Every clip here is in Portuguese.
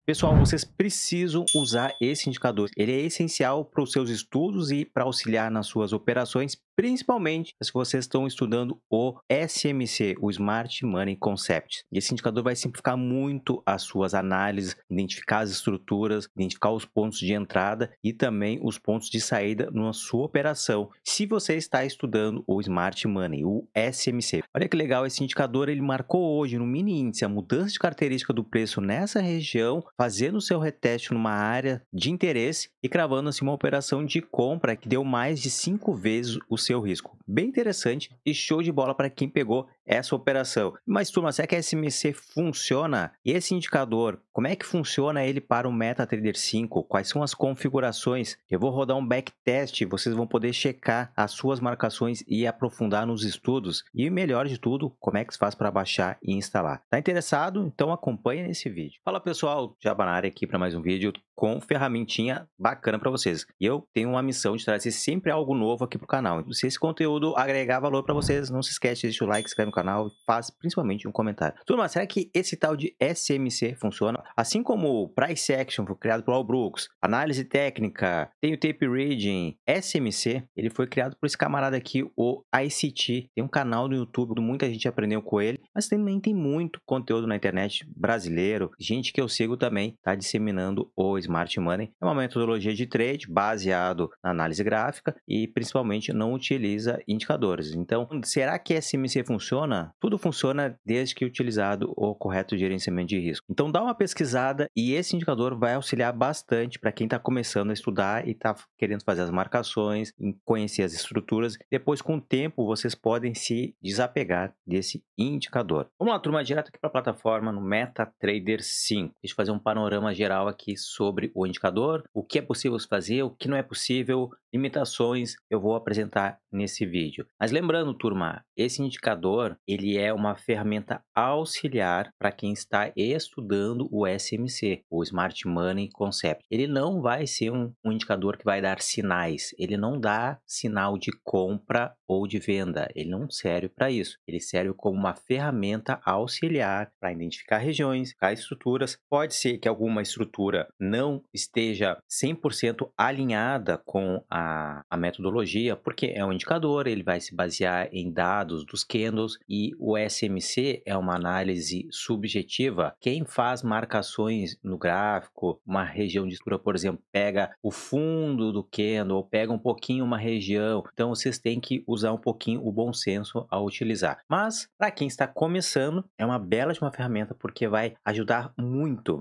Pessoal, vocês precisam usar esse indicador. Ele é essencial para os seus estudos e para auxiliar nas suas operações, principalmente se vocês estão estudando o SMC, o Smart Money Concept. Esse indicador vai simplificar muito as suas análises, identificar as estruturas, identificar os pontos de entrada e também os pontos de saída na sua operação. Se você está estudando o Smart Money, o SMC. Olha que legal, esse indicador ele marcou hoje no mini índice a mudança de característica do preço nessa região, fazendo o seu reteste numa área de interesse e cravando assim uma operação de compra que deu mais de 5 vezes o seu risco. Bem interessante e show de bola para quem pegou essa operação. Mas turma, será que a SMC funciona? E esse indicador, como é que funciona ele para o MetaTrader 5? Quais são as configurações? Eu vou rodar um backtest, vocês vão poder checar as suas marcações e aprofundar nos estudos. E melhor de tudo, como é que se faz para baixar e instalar. Tá interessado? Então acompanha nesse vídeo. Fala pessoal, Jaba na área aqui para mais um vídeo com ferramentinha bacana para vocês. E eu tenho uma missão de trazer sempre algo novo aqui para o canal. Então, se esse conteúdo agregar valor para vocês, não se esquece de deixar o like, se inscreve no canal e faz principalmente um comentário. Turma, será que esse tal de SMC funciona? Assim como o Price Action foi criado por Al Brooks, análise técnica, tem o Tape Reading, SMC, ele foi criado por esse camarada aqui, o ICT. Tem um canal no YouTube, muita gente aprendeu com ele, mas também tem muito conteúdo na internet brasileiro, gente que eu sigo também está disseminando o Smart Money. É uma metodologia de trade baseado na análise gráfica e principalmente não utiliza indicadores. Então, será que SMC funciona? Tudo funciona desde que utilizado o correto gerenciamento de risco. Então, dá uma pesquisada e esse indicador vai auxiliar bastante para quem está começando a estudar e está querendo fazer as marcações, conhecer as estruturas. Depois, com o tempo, vocês podem se desapegar desse indicador. Vamos lá, turma, direto aqui para a plataforma no MetaTrader 5. Deixa eu fazer um panorama geral aqui sobre o indicador, o que é possível fazer, o que não é possível, limitações eu vou apresentar nesse vídeo. Mas lembrando, turma, esse indicador ele é uma ferramenta auxiliar para quem está estudando o SMC, o Smart Money Concept. Ele não vai ser um indicador que vai dar sinais, ele não dá sinal de compra ou de venda, ele não serve para isso. Ele serve como uma ferramenta auxiliar para identificar regiões, estruturas. Pode ser que alguma estrutura não esteja 100% alinhada com a metodologia, porque é um indicador, ele vai se basear em dados dos candles e o SMC é uma análise subjetiva. Quem faz marcações no gráfico, uma região de estrutura, por exemplo, pega o fundo do candle ou pega um pouquinho uma região, então vocês têm que usar um pouquinho o bom senso ao utilizar. Mas para quem está começando, é uma bela de uma ferramenta porque vai ajudar muito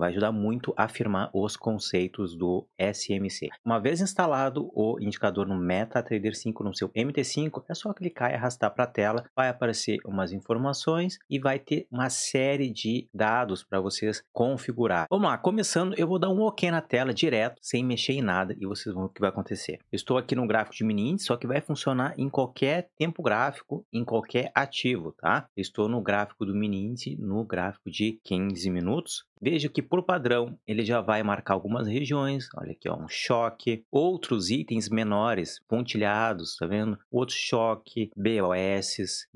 a afirmar os conceitos do SMC. Uma vez instalado o indicador no MetaTrader 5 no seu MT5, é só clicar e arrastar para a tela, vai aparecer umas informações e vai ter uma série de dados para vocês configurar. Vamos lá, começando, eu vou dar um OK na tela direto, sem mexer em nada e vocês vão ver o que vai acontecer. Eu estou aqui no gráfico de mini índice, só que vai funcionar em qualquer tempo gráfico, em qualquer ativo, tá? Eu estou no gráfico do mini índice, no gráfico de 15 minutos. Veja que por padrão ele já vai marcar algumas regiões, olha aqui ó, um choque, outros itens menores, pontilhados, tá vendo? Outro choque, BOS,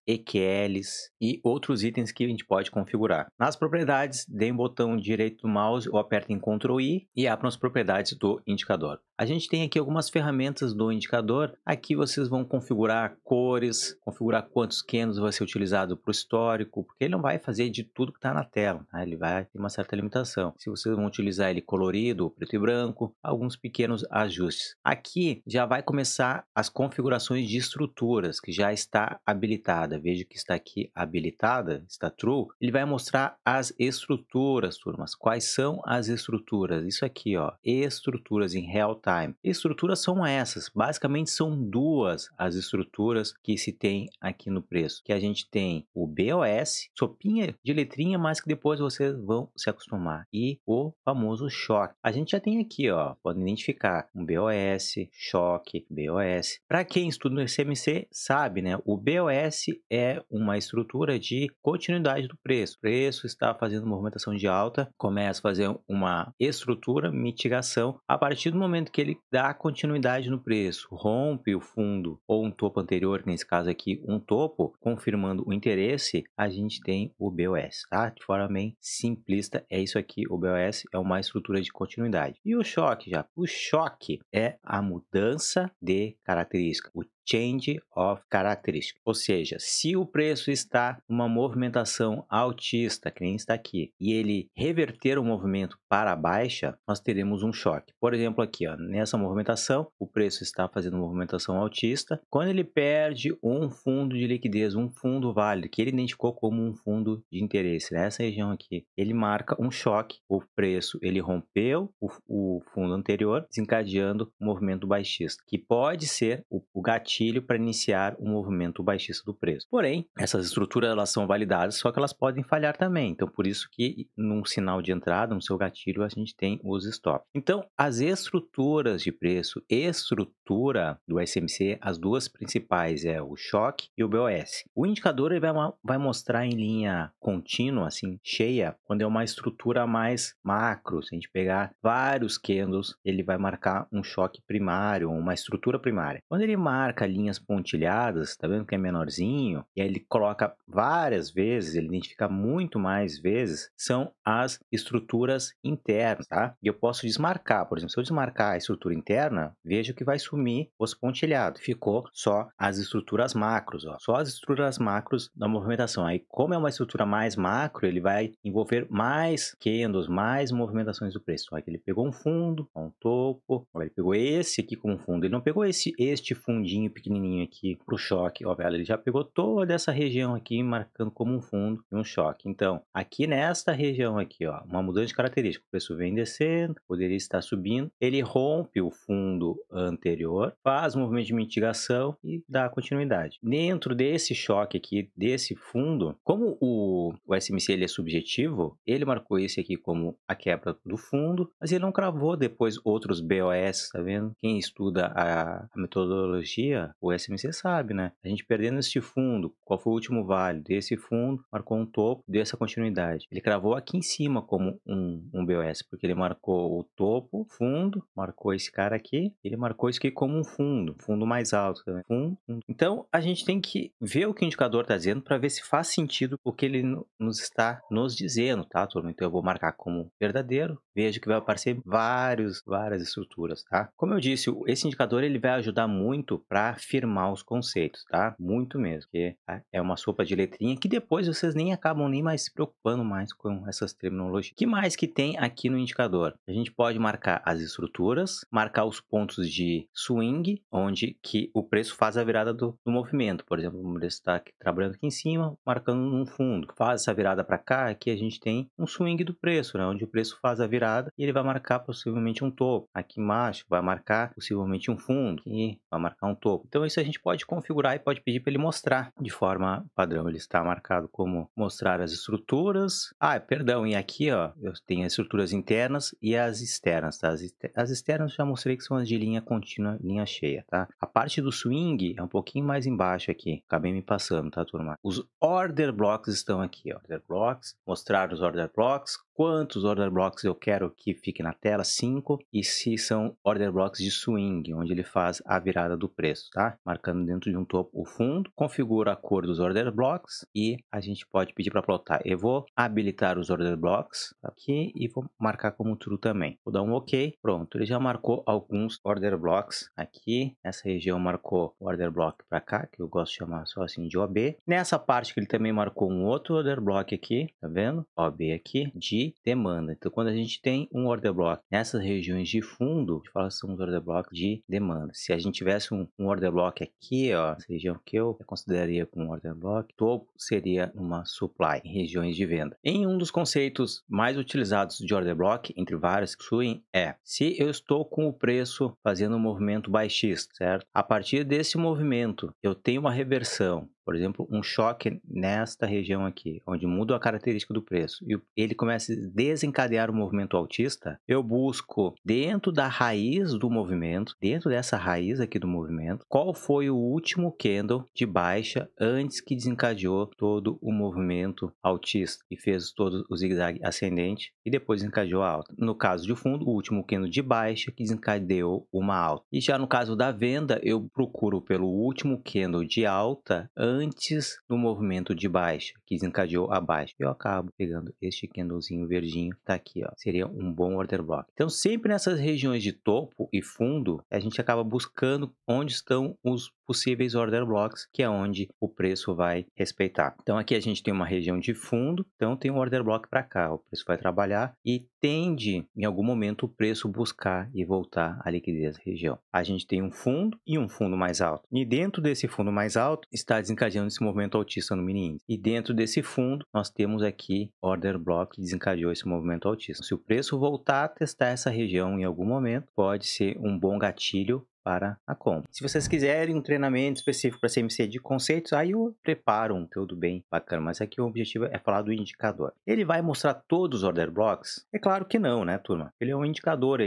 EQLs e outros itens que a gente pode configurar. Nas propriedades, dê um botão direito do mouse ou apertem Ctrl I e abram as propriedades do indicador. A gente tem aqui algumas ferramentas do indicador, aqui vocês vão configurar cores, configurar quantos candles vai ser utilizado para o histórico, porque ele não vai fazer de tudo que está na tela, tá? Ele vai ter uma certa limitação. Se vocês vão utilizar ele colorido, preto e branco, alguns pequenos ajustes. Aqui já vai começar as configurações de estruturas, que já está habilitada. Veja que está aqui habilitada, está true. Ele vai mostrar as estruturas, turmas. Quais são as estruturas? Isso aqui, ó, estruturas em real time. Estruturas são essas, basicamente são duas as estruturas que se tem aqui no preço, que a gente tem o BOS, sopinha de letrinha, mas que depois vocês vão se acostumar, e o famoso choque. A gente já tem aqui, ó, podem identificar um BOS, choque, BOS. Para quem estuda no SMC sabe, né, o BOS é uma estrutura de continuidade do preço. O preço está fazendo movimentação de alta, começa a fazer uma estrutura, mitigação, a partir do momento que ele dá continuidade no preço, rompe o fundo ou um topo anterior, nesse caso aqui um topo, confirmando o interesse, a gente tem o BOS, tá? De forma bem simples. simplista é isso aqui, o BOS é uma estrutura de continuidade. E o choque já? O choque é a mudança de característica, o change of characteristic, ou seja, se o preço está numa movimentação altista, que nem está aqui, e ele reverter o movimento para baixa, nós teremos um choque. Por exemplo, aqui, ó, nessa movimentação, o preço está fazendo uma movimentação altista. Quando ele perde um fundo de liquidez, um fundo válido, que ele identificou como um fundo de interesse, nessa região aqui, ele marca um choque. O preço, ele rompeu o fundo anterior, desencadeando o movimento baixista, que pode ser o gatilho para iniciar o movimento baixista do preço. Porém, essas estruturas elas são validadas, só que elas podem falhar também. Então, por isso que num sinal de entrada, no seu gatilho, a gente tem os stops. Então, as estruturas de preço, estrutura do SMC, as duas principais é o choque e o BOS. O indicador ele vai mostrar em linha contínua, assim, cheia, quando é uma estrutura mais macro. Se a gente pegar vários candles, ele vai marcar um choque primário, uma estrutura primária. Quando ele marca linhas pontilhadas, tá vendo que é menorzinho, e aí ele coloca várias vezes, ele identifica muito mais vezes, são as estruturas internas, tá? E eu posso desmarcar, por exemplo, se eu desmarcar a estrutura interna, vejo que vai sumir os pontilhados, ficou só as estruturas macros, ó, só as estruturas macros da movimentação. Aí, como é uma estrutura mais macro, ele vai envolver mais candles, mais movimentações do preço. Aqui ele pegou um fundo, um topo, ele pegou esse aqui como fundo, ele não pegou este fundinho pequenininho aqui pro choque, ó, velho, ele já pegou toda essa região aqui, marcando como um fundo e um choque. Então, aqui nesta região aqui, ó, uma mudança de característica, o preço vem descendo, poderia estar subindo, ele rompe o fundo anterior, faz movimento de mitigação e dá continuidade. Dentro desse choque aqui, desse fundo, como o SMC ele é subjetivo, ele marcou esse aqui como a quebra do fundo, mas ele não cravou depois outros BOS, tá vendo? Quem estuda a metodologia, o SMC sabe, né? A gente perdendo este fundo, qual foi o último vale desse fundo, marcou um topo, deu essa continuidade. Ele cravou aqui em cima como um BOS, porque ele marcou o topo, fundo, marcou esse cara aqui, ele marcou isso aqui como um fundo mais alto, tá vendo? Fundo. Então, a gente tem que ver o que o indicador está dizendo para ver se faz sentido o que ele nos está nos dizendo, tá, turma? Então, eu vou marcar como verdadeiro, vejo que vai aparecer várias estruturas, tá? Como eu disse, esse indicador ele vai ajudar muito para afirmar os conceitos, tá? Muito mesmo, porque é uma sopa de letrinha que depois vocês nem acabam nem mais se preocupando mais com essas terminologias. O que mais que tem aqui no indicador? A gente pode marcar as estruturas, marcar os pontos de swing, onde que o preço faz a virada do movimento. Por exemplo, o preço está trabalhando aqui em cima, marcando um fundo. Faz essa virada para cá, aqui a gente tem um swing do preço, né? Onde o preço faz a virada e ele vai marcar possivelmente um topo. Aqui embaixo vai marcar possivelmente um fundo e vai marcar um topo. Então isso a gente pode configurar e pode pedir para ele mostrar de forma padrão. Ele está marcado como mostrar as estruturas. Perdão, e aqui ó, eu tenho as estruturas internas e as externas, tá? As externas eu já mostrei que são as de linha contínua, linha cheia, tá? A parte do swing é um pouquinho mais embaixo aqui. Acabei me passando, tá, turma? Os order blocks estão aqui, ó. Order blocks, mostrar os order blocks, quantos order blocks eu quero que fique na tela, 5, e se são order blocks de swing, onde ele faz a virada do preço, tá? Marcando dentro de um topo o fundo, configura a cor dos order blocks e a gente pode pedir para plotar. Eu vou habilitar os order blocks aqui e vou marcar como true também. Vou dar um OK, pronto, ele já marcou alguns order blocks aqui, essa região marcou o order block para cá, que eu gosto de chamar só assim de OB. Nessa parte que ele também marcou um outro order block aqui, tá vendo? OB aqui, de demanda. Então, quando a gente tem um order block nessas regiões de fundo, a gente fala que são os order blocks de demanda. Se a gente tivesse um order block aqui, ó, essa região que eu consideraria como um order block, topo seria uma supply, em regiões de venda. Em um dos conceitos mais utilizados de order block, entre vários que surgem, se eu estou com o preço fazendo um movimento baixista, certo? A partir desse movimento, eu tenho uma reversão. Por exemplo, um choque nesta região aqui, onde muda a característica do preço e ele começa a desencadear o movimento altista, eu busco dentro da raiz do movimento, dentro dessa raiz aqui do movimento, qual foi o último candle de baixa antes que desencadeou todo o movimento altista e fez todo o zigue-zague ascendente e depois desencadeou a alta. No caso de fundo, o último candle de baixa que desencadeou uma alta. E já no caso da venda, eu procuro pelo último candle de alta antes do movimento de baixa, que desencadeou a baixa. Eu acabo pegando este candlezinho verdinho que está aqui, ó. Seria um bom order block. Então, sempre nessas regiões de topo e fundo, a gente acaba buscando onde estão os possíveis order blocks, que é onde o preço vai respeitar. Então, aqui a gente tem uma região de fundo, então tem um order block para cá. O preço vai trabalhar e tende, em algum momento, o preço buscar e voltar à liquidez da região. A gente tem um fundo e um fundo mais alto. E dentro desse fundo mais alto, está desencadeando esse movimento altista no mini índice. E dentro desse fundo, nós temos aqui order block que desencadeou esse movimento altista. Se o preço voltar a testar essa região em algum momento, pode ser um bom gatilho para a compra. Se vocês quiserem um treinamento específico para CMC de conceitos, aí eu preparo um conteúdo bem bacana, mas aqui o objetivo é falar do indicador. Ele vai mostrar todos os order blocks? É claro que não, né, turma? Ele é um indicador,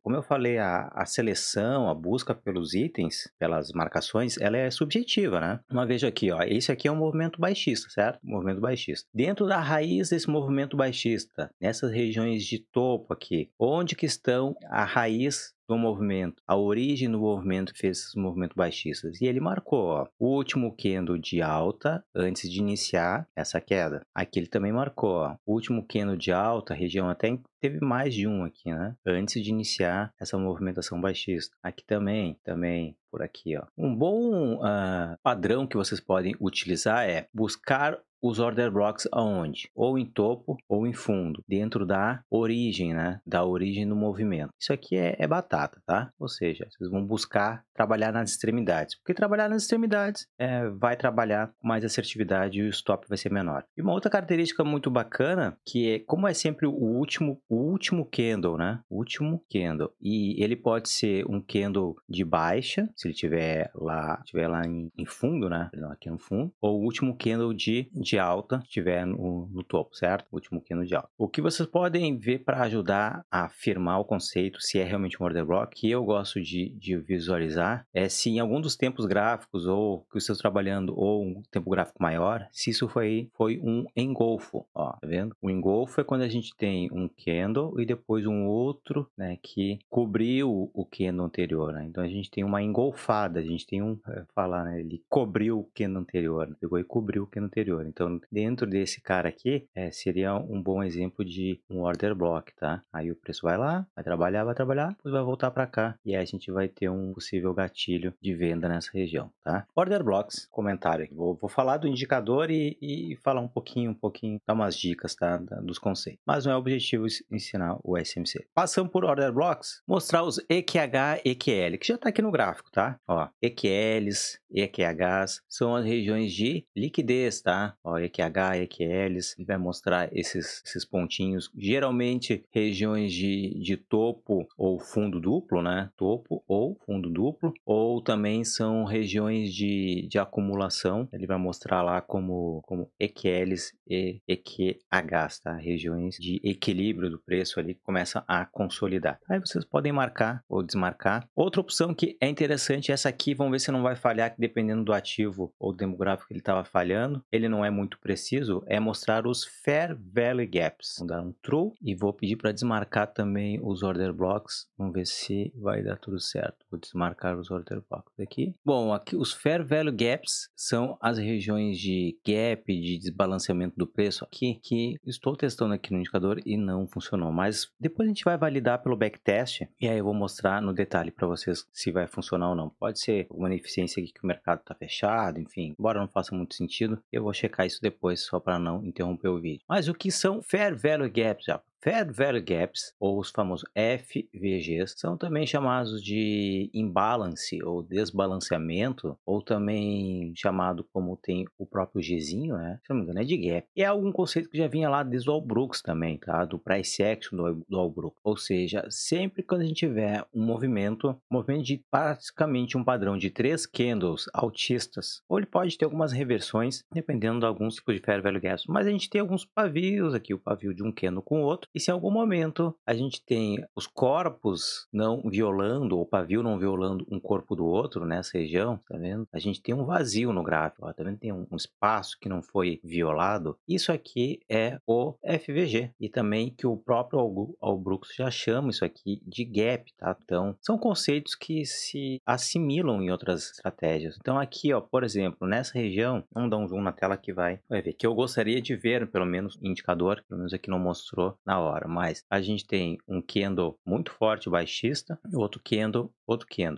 como eu falei, a seleção, a busca pelos itens, pelas marcações, ela é subjetiva, né? Uma vez aqui, ó, esse aqui é um movimento baixista, certo? Movimento baixista. Dentro da raiz desse movimento baixista, nessas regiões de topo aqui, onde que estão a raiz do movimento, a origem do movimento que fez esses movimentos baixistas. E ele marcou, ó, o último candle de alta antes de iniciar essa queda. Aqui ele também marcou, ó, o último candle de alta, região até teve mais de um aqui, né? Antes de iniciar essa movimentação baixista. Aqui também por aqui, ó. Um bom padrão que vocês podem utilizar é buscar os order blocks aonde? Ou em topo ou em fundo, dentro da origem, né? Da origem do movimento. Isso aqui é batata, tá? Ou seja, vocês vão buscar trabalhar nas extremidades, porque trabalhar nas extremidades vai trabalhar com mais assertividade e o stop vai ser menor. E uma outra característica muito bacana, que é como é sempre o último candle, né? O último candle. E ele pode ser um candle de baixa, se ele tiver lá em fundo, né? Não, aqui no fundo. Ou o último candle de alta, se estiver no topo, certo? O último candle de alta. O que vocês podem ver para ajudar a afirmar o conceito, se é realmente um order block, que eu gosto de visualizar, é se em algum dos tempos gráficos, ou que vocês estão trabalhando, ou um tempo gráfico maior, se isso foi um engolfo, ó, tá vendo? O engolfo é quando a gente tem um candle e depois um outro, né, que cobriu o candle anterior, né? Então a gente tem uma engolfada, a gente tem né, ele cobriu o candle anterior, né? Pegou e cobriu o candle anterior. Então dentro desse cara aqui, seria um bom exemplo de um order block, tá? Aí o preço vai lá, vai trabalhar, depois vai voltar para cá e aí a gente vai ter um possível gatilho de venda nessa região, tá? Order blocks, comentário aqui. Vou falar do indicador e falar um pouquinho, dar umas dicas, tá? Dos conceitos. Mas não é o objetivo ensinar o SMC. Passando por order blocks, mostrar os EQH, EQL, que já tá aqui no gráfico, tá? Ó, EQLs, EQHs são as regiões de liquidez, tá? Ó, EQH, EQLs, ele vai mostrar esses pontinhos, geralmente regiões de topo ou fundo duplo, né? Topo ou fundo duplo, ou também são regiões de acumulação, ele vai mostrar lá como EQLs e EQHs, tá? Regiões de equilíbrio do preço ali que começam a consolidar. Aí vocês podem marcar ou desmarcar. Outra opção que é interessante, essa aqui, vamos ver se não vai falhar, que dependendo do ativo ou demográfico que ele estava falhando, ele não é muito preciso, é mostrar os Fair Value Gaps. Vou dar um True e vou pedir para desmarcar também os Order Blocks. Vamos ver se vai dar tudo certo. Vou desmarcar os Order Blocks aqui. Bom, aqui os Fair Value Gaps são as regiões de gap, de desbalanceamento do preço aqui, que estou testando aqui no indicador e não funcionou. Mas depois a gente vai validar pelo backtest e aí eu vou mostrar no detalhe para vocês se vai funcionar ou não. Pode ser alguma ineficiência aqui que o mercado está fechado, enfim, embora não faça muito sentido, eu vou checar isso depois só para não interromper o vídeo. Mas o que são Fair Value Gaps, já? Fair Value Gaps, ou os famosos FVGs, são também chamados de imbalance ou desbalanceamento, ou também chamado como tem o próprio Gzinho, né? Se não me engano, é de gap. E é algum conceito que já vinha lá desde o Allbrooks também, tá? Do price action do Allbrooks. Ou seja, sempre quando a gente tiver um movimento de praticamente um padrão de 3 candles altistas, ou ele pode ter algumas reversões, dependendo de alguns tipos de Fair Value Gaps. Mas a gente tem alguns pavios aqui, o pavio de um candle com o outro, outro. E se em algum momento a gente tem os corpos não violando, ou pavio não violando um corpo do outro nessa região, tá vendo? A gente tem um vazio no gráfico, ó, tá vendo? Tem um espaço que não foi violado. Isso aqui é o FVG. E também que o próprio Brooks já chama isso aqui de gap, tá? Então, são conceitos que se assimilam em outras estratégias. Então, aqui, ó, por exemplo, nessa região, vamos dar um zoom na tela que vai ver, que eu gostaria de ver, pelo menos, indicador, pelo menos aqui não mostrou na hora, mas a gente tem um candle muito forte baixista e outro candle.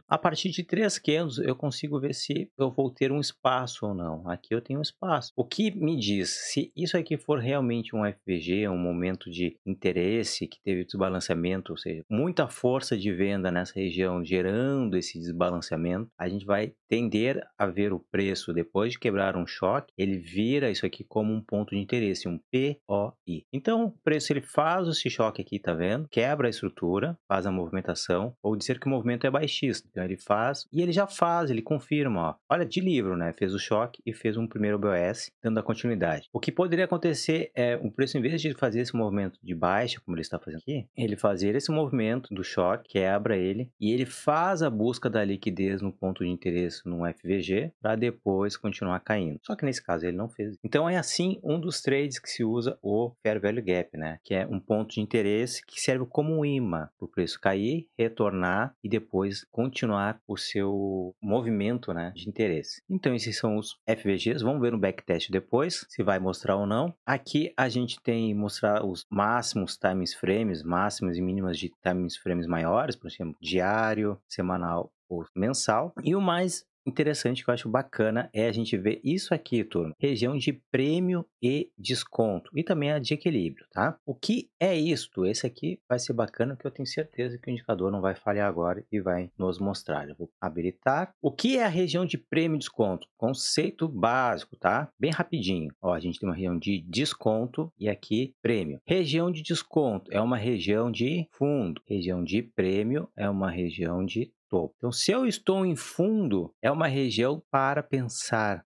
A partir de 3 candles, eu consigo ver se eu vou ter um espaço ou não. Aqui eu tenho um espaço. O que me diz se isso aqui for realmente um FVG, um momento de interesse que teve desbalanceamento, ou seja, muita força de venda nessa região gerando esse desbalanceamento, a gente vai tender a ver o preço depois de quebrar um choque, ele vira isso aqui como um ponto de interesse, um POI. Então, o preço ele faz esse choque aqui, tá vendo? Quebra a estrutura, faz a movimentação, ou dizer que o movimento é baixista. Então, ele faz, e ele já faz, ele confirma, ó. Olha, de livro, né? Fez o choque e fez um primeiro BOS, dando a continuidade. O que poderia acontecer é o preço, em vez de fazer esse movimento de baixa, como ele está fazendo aqui, ele fazer esse movimento do choque, quebra ele, e ele faz a busca da liquidez no ponto de interesse no FVG, para depois continuar caindo. Só que nesse caso ele não fez. Então é assim um dos trades que se usa o Fair Value Gap, né? Que é um ponto de interesse que serve como um imã para o preço cair, retornar e depois continuar o seu movimento, né, de interesse. Então esses são os FVGs. Vamos ver no backtest depois se vai mostrar ou não. Aqui a gente tem mostrar os máximos time frames, máximas e mínimas de time frames maiores, por exemplo, diário, semanal ou mensal. E o mais interessante que eu acho bacana é a gente ver isso aqui, turma, região de prêmio e desconto e também a de equilíbrio, tá? O que é isto? Esse aqui vai ser bacana, que eu tenho certeza que o indicador não vai falhar agora e vai nos mostrar. Eu vou habilitar. O que é a região de prêmio e desconto? Conceito básico, tá? Bem rapidinho. Ó, a gente tem uma região de desconto e aqui prêmio. Região de desconto é uma região de fundo. Região de prêmio é uma região de topo. Então, se eu estou em fundo, é uma região para pensar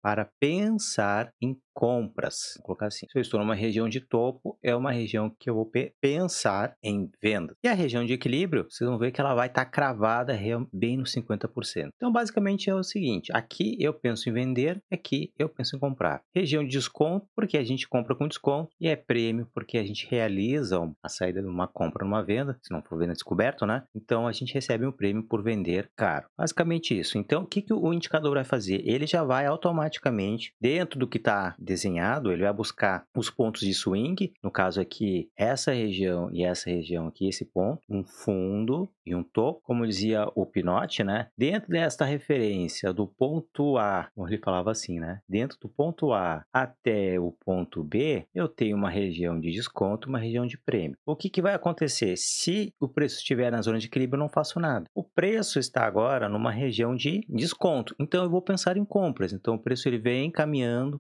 em compras. Vou colocar assim. Se eu estou numa região de topo, é uma região que eu vou pensar em venda. E a região de equilíbrio, vocês vão ver que ela vai estar cravada bem no 50%. Então, basicamente é o seguinte, aqui eu penso em vender, aqui eu penso em comprar. Região de desconto, porque a gente compra com desconto, e é prêmio, porque a gente realiza a saída de uma compra numa venda, se não for venda descoberto, né? Então, a gente recebe um prêmio por vender caro. Basicamente isso. Então, o que o indicador vai fazer? Ele já vai automaticamente, dentro do que está desenhado, ele vai buscar os pontos de swing, no caso aqui, essa região e essa região aqui, esse ponto, um fundo e um topo, como dizia o Pinotti, né? Dentro desta referência do ponto A, como ele falava assim, né? Dentro do ponto A até o ponto B, eu tenho uma região de desconto, uma região de prêmio. O que vai acontecer? Se o preço estiver na zona de equilíbrio, eu não faço nada. O preço está agora numa região de desconto, então eu vou pensar em compras. Então o preço ele vem caminhando.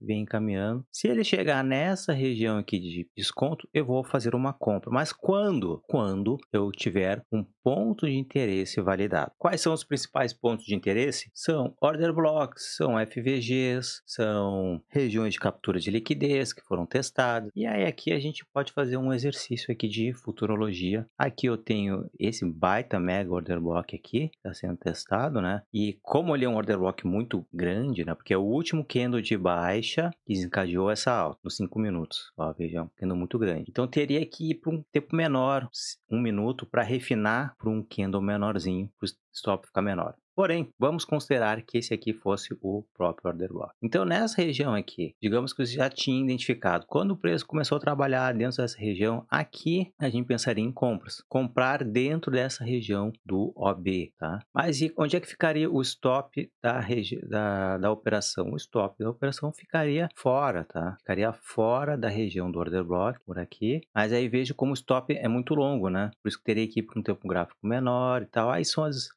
Se ele chegar nessa região aqui de desconto, eu vou fazer uma compra. Mas quando? Quando eu tiver um ponto de interesse validado. Quais são os principais pontos de interesse? São order blocks, são FVGs, são regiões de captura de liquidez que foram testadas. E aí aqui a gente pode fazer um exercício aqui de futurologia. Aqui eu tenho esse baita mega order block aqui, está sendo testado, né? E como ele é um order block muito grande, né? Porque é o último candle de baixa que desencadeou essa alta nos 5 minutos. Ó, vejam, candle muito grande. Então teria que ir para um tempo menor, 1 minuto, para refinar para um candle menorzinho, para o stop ficar menor. Porém, vamos considerar que esse aqui fosse o próprio order block. Então, nessa região aqui, digamos que você já tinha identificado. Quando o preço começou a trabalhar dentro dessa região, aqui a gente pensaria em compras. Comprar dentro dessa região do OB, tá? Mas e onde é que ficaria o stop da operação? O stop da operação ficaria fora, tá? Ficaria fora da região do order block, por aqui. Mas aí vejo como o stop é muito longo, né? Por isso que teria que ir para um tempo gráfico menor e tal. Aí são as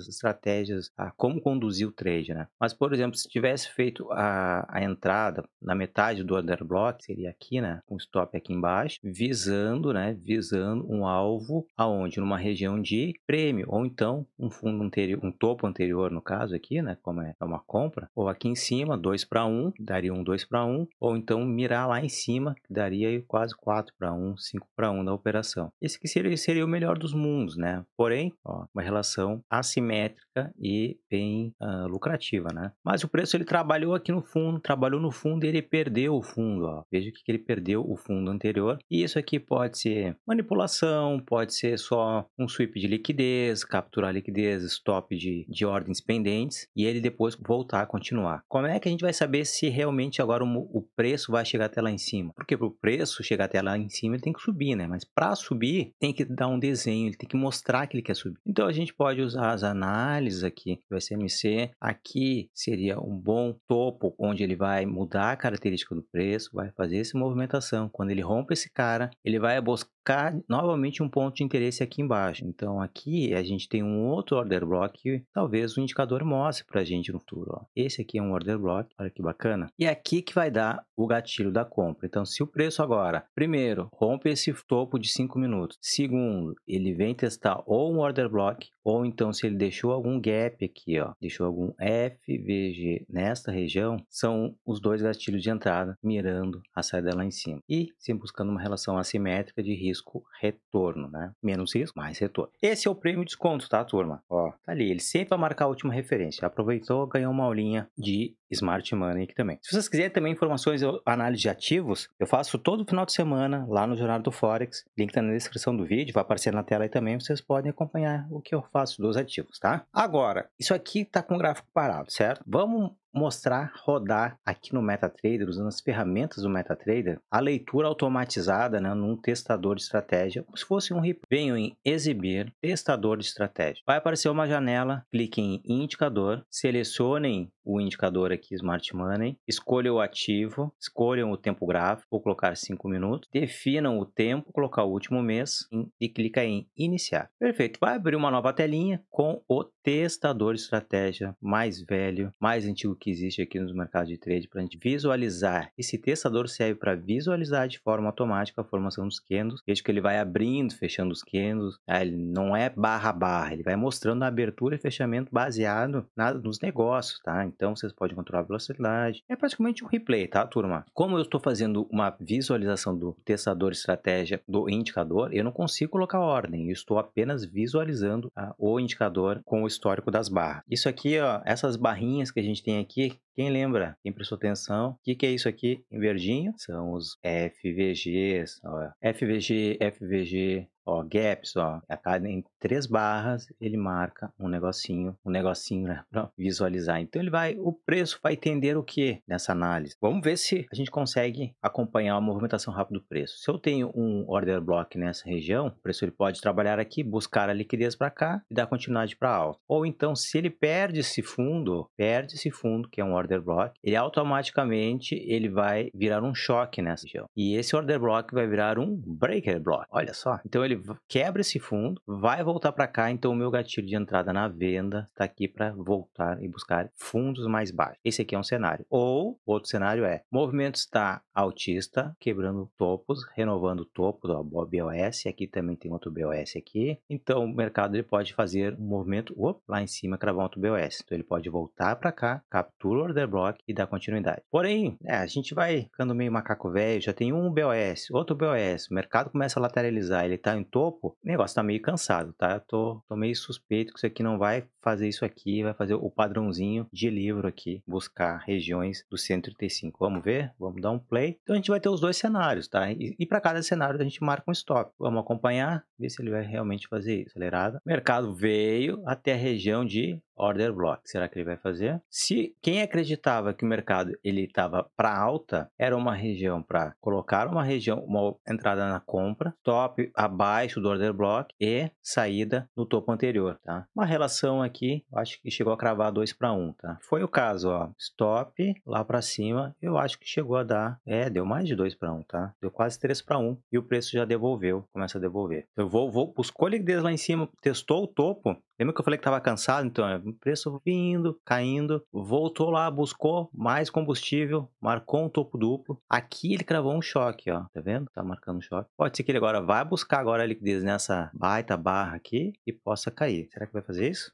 estratégias estratégias, a como conduzir o trade, né? Mas, por exemplo, se tivesse feito a entrada na metade do order block, seria aqui, né? Com stop aqui embaixo, visando, né? Visando um alvo aonde? Numa região de prêmio, ou então um fundo anterior, um topo anterior, no caso aqui, né? Como é uma compra, ou aqui em cima, 2 para 1, daria um 2 para 1, ou então mirar lá em cima, que daria aí quase 4 para 1, 5 para 1 da operação. Esse aqui seria o melhor dos mundos, né? Porém, ó, uma relação assimétrica e bem lucrativa, né? Mas o preço ele trabalhou aqui no fundo, trabalhou no fundo e ele perdeu o fundo, ó. Veja que ele perdeu o fundo anterior. E isso aqui pode ser manipulação, pode ser só um sweep de liquidez, capturar liquidez, stop de ordens pendentes e ele depois voltar a continuar. Como é que a gente vai saber se realmente agora o preço vai chegar até lá em cima? Porque para o preço chegar até lá em cima ele tem que subir, né? Mas para subir tem que dar um desenho, ele tem que mostrar que ele quer subir. Então a gente pode usar as análises aqui do SMC. Aqui seria um bom topo onde ele vai mudar a característica do preço, vai fazer essa movimentação. Quando ele rompe esse cara, ele vai buscar novamente um ponto de interesse aqui embaixo. Então aqui a gente tem um outro order block que talvez o indicador mostre para a gente no futuro. Ó. Esse aqui é um order block, olha que bacana. E é aqui que vai dar o gatilho da compra. Então se o preço agora, primeiro, rompe esse topo de 5 minutos. Segundo, ele vem testar ou um order block, ou então se ele deixou algum gap aqui, ó, deixou algum FVG nesta região, são os dois gatilhos de entrada mirando a saída lá em cima. E sempre buscando uma relação assimétrica de risco-retorno, né? Menos risco, mais retorno. Esse é o prêmio de desconto, tá, turma? Ó, tá ali, ele sempre vai marcar a última referência. Aproveitou, ganhou uma aulinha de Smart Money aqui também. Se vocês quiserem também informações ou análise de ativos, eu faço todo final de semana lá no Jornal do Forex. Link tá na descrição do vídeo, vai aparecer na tela aí também. Vocês podem acompanhar o que eu faço dos ativos, tá? Agora, isso aqui tá com o gráfico parado, certo? Vamos mostrar, rodar aqui no MetaTrader, usando as ferramentas do MetaTrader, a leitura automatizada, né, num testador de estratégia, como se fosse um replay. Venham em exibir, testador de estratégia. Vai aparecer uma janela, cliquem em indicador, selecionem o indicador aqui, Smart Money, escolham o ativo, escolham o tempo gráfico, vou colocar 5 minutos, definam o tempo, colocar o último mês e clica em iniciar. Perfeito, vai abrir uma nova telinha com o testador de estratégia mais velho, mais antigo que existe aqui nos mercados de trade para a gente visualizar. Esse testador serve para visualizar de forma automática a formação dos candles. Veja que ele vai abrindo, fechando os candles. Ele não é barra a barra, ele vai mostrando a abertura e fechamento baseado nos negócios, tá? Então vocês podem controlar a velocidade. É praticamente um replay, tá, turma? Como eu estou fazendo uma visualização do testador de estratégia do indicador, eu não consigo colocar ordem. Eu estou apenas visualizando o indicador com o histórico das barras. Isso aqui, ó, essas barrinhas que a gente tem aqui, quem lembra? Quem prestou atenção? O que é isso aqui em verdinho? São os FVGs, ó, FVG, ó, gaps, ó, a cada em 3 barras ele marca um negocinho, né, para visualizar. Então o preço vai entender o que nessa análise. Vamos ver se a gente consegue acompanhar a movimentação rápida do preço. Se eu tenho um order block nessa região, o preço ele pode trabalhar aqui, buscar a liquidez para cá e dar continuidade para alta. Ou então, se ele perde esse fundo, que é um order block, ele automaticamente ele vai virar um choque nessa região. E esse order block vai virar um breaker block. Olha só. Então ele quebra esse fundo, vai voltar para cá. Então o meu gatilho de entrada na venda está aqui para voltar e buscar fundos mais baixos. Esse aqui é um cenário. Ou outro cenário é: movimento está altista, quebrando topos, renovando o topo do BOS. Aqui também tem outro BOS aqui. Então o mercado ele pode fazer um movimento lá em cima, cravar outro BOS. Então ele pode voltar para cá, captura o order block e dar continuidade. Porém, a gente vai ficando meio macaco velho, já tem um BOS, outro BOS, o mercado começa a lateralizar, ele tá em topo, o negócio tá meio cansado, tá? Eu tô meio suspeito que isso aqui não vai fazer isso aqui, vai fazer o padrãozinho de livro aqui, buscar regiões do 135. Vamos ver? Vamos dar um play. Então a gente vai ter os dois cenários, tá? E para cada cenário a gente marca um stop. Vamos acompanhar, ver se ele vai realmente fazer isso. Acelerada. O mercado veio até a região de order block. Será que ele vai fazer? Se quem acreditava que o mercado ele estava para alta, era uma região para colocar uma entrada na compra, top abaixo do order block e saída no topo anterior, tá? Uma relação aqui, acho que chegou a cravar 2 para 1, tá? Foi o caso, ó, stop lá para cima, eu acho que chegou a dar, deu mais de 2 para 1, tá? Deu quase 3 para 1 e o preço já devolveu, começa a devolver. Então buscou liquidez lá em cima, testou o topo. Lembra que eu falei que estava cansado? Então, o preço vindo, caindo, voltou lá, buscou mais combustível, marcou um topo duplo. Aqui ele cravou um choque, ó. Tá vendo? Tá marcando um choque. Pode ser que ele agora vai buscar agora a liquidez nessa baita barra aqui e possa cair. Será que vai fazer isso?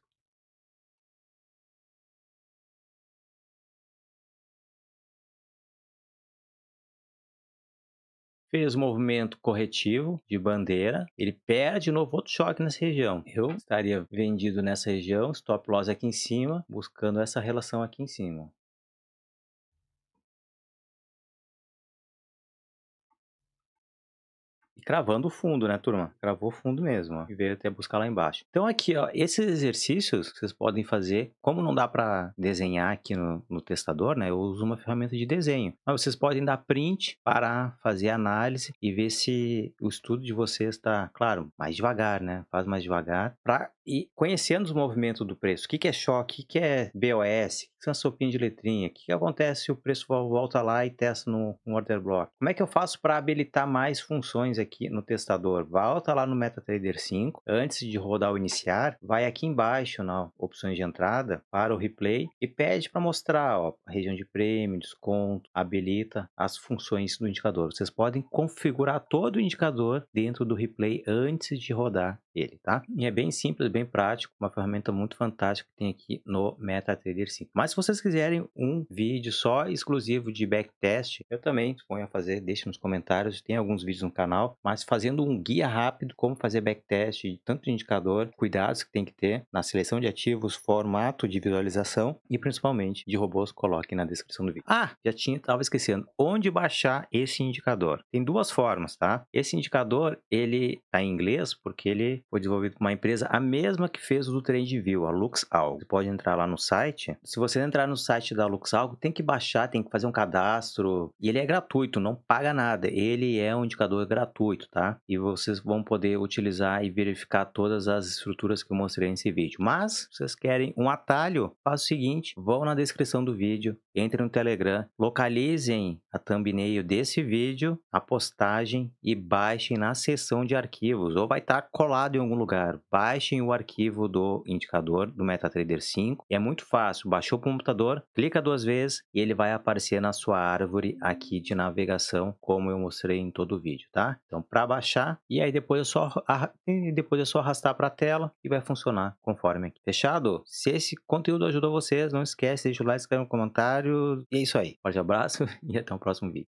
Fez o movimento corretivo de bandeira, ele perde de novo outro choque nessa região. Eu estaria vendido nessa região, stop loss aqui em cima, buscando essa relação aqui em cima. E cravando o fundo, né, turma? Cravou o fundo mesmo, ó. E veio até buscar lá embaixo. Então aqui, ó, esses exercícios que vocês podem fazer, como não dá para desenhar aqui no testador, né? Eu uso uma ferramenta de desenho. Mas vocês podem dar print para fazer análise e ver se o estudo de vocês está, claro, mais devagar, né? Faz mais devagar para ir conhecendo os movimentos do preço. O que é choque? O que é BOS? O que são as sopinhas de letrinha? O que acontece se o preço volta lá e testa no order block? Como é que eu faço para habilitar mais funções aqui no testador? Volta lá no MetaTrader 5, antes de rodar o iniciar, vai aqui embaixo na opções de entrada para o replay e pede para mostrar, ó, a região de prêmio, desconto, habilita as funções do indicador. Vocês podem configurar todo o indicador dentro do replay antes de rodar ele, tá? E é bem simples, bem prático, uma ferramenta muito fantástica que tem aqui no MetaTrader 5. Mas se vocês quiserem um vídeo só exclusivo de backtest, eu também disponho a fazer, deixe nos comentários, tem alguns vídeos no canal, mas fazendo um guia rápido como fazer backtest de tanto de indicador, cuidados que tem que ter na seleção de ativos, formato de visualização e principalmente de robôs, coloque na descrição do vídeo. Ah, estava esquecendo, onde baixar esse indicador? Tem duas formas, tá? Esse indicador, ele tá em inglês porque ele foi desenvolvido por uma empresa, a mesma que fez o do TradingView, a LuxAlgo. Você pode entrar lá no site. Se você entrar no site da LuxAlgo, tem que baixar, tem que fazer um cadastro. E ele é gratuito, não paga nada. Ele é um indicador gratuito, tá? E vocês vão poder utilizar e verificar todas as estruturas que eu mostrei nesse vídeo. Mas, se vocês querem um atalho, faça o seguinte, vão na descrição do vídeo, entrem no Telegram, localizem a thumbnail desse vídeo, a postagem e baixem na seção de arquivos, ou vai estar colado em algum lugar. Baixem o arquivo do indicador do MetaTrader 5. E é muito fácil. Baixou para o computador, clica duas vezes e ele vai aparecer na sua árvore aqui de navegação, como eu mostrei em todo o vídeo, tá? Então, para baixar, e aí depois é só arrastar para a tela e vai funcionar conforme aqui. Fechado? Se esse conteúdo ajudou vocês, não esquece, deixa o like, escreve um comentário. E é isso aí. Forte abraço e até o próximo vídeo.